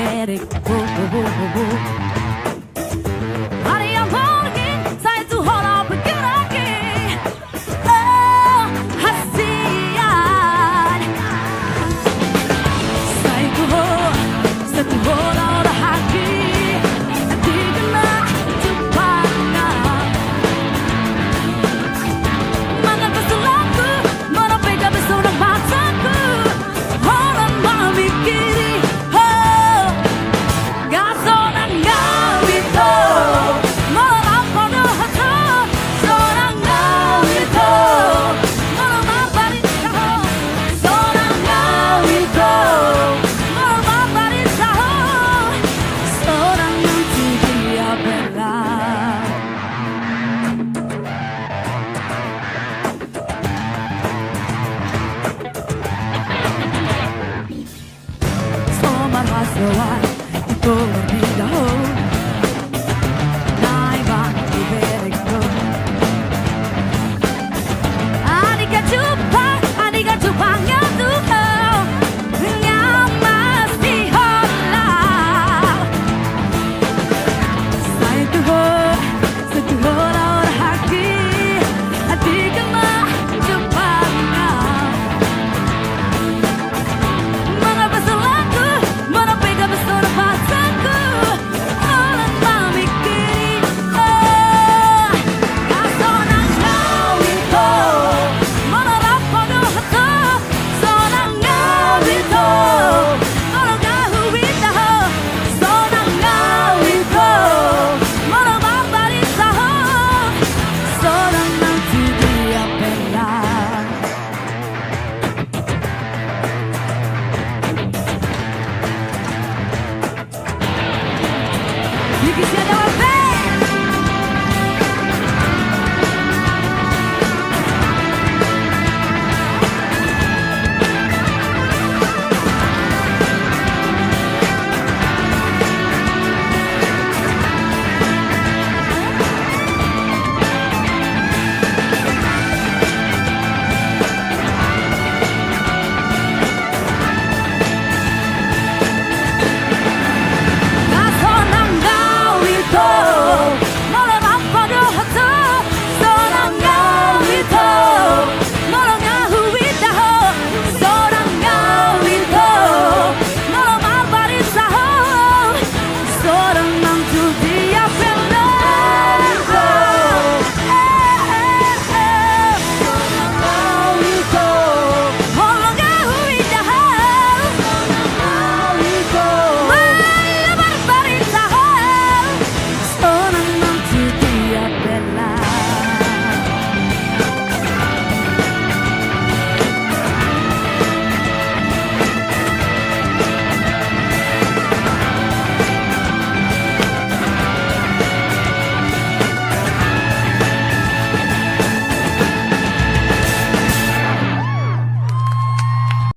bere. Hari yang pergi, saya tuh harap bergerak. Oh, hasian. Saya tuh orang hati. Soal itu berbeda. Naik banget di bereko. Anika cupangnya tuh yang masih hola. Saya tuh orang hati kena cupangnya. Mengapa selaku menopega besar pasanku orang memikiri kasonang kau itu menolak pada hati sonang kau itu menolak kau itu sonang kau itu menolak barisa sonang nanti dia pelan. You can see that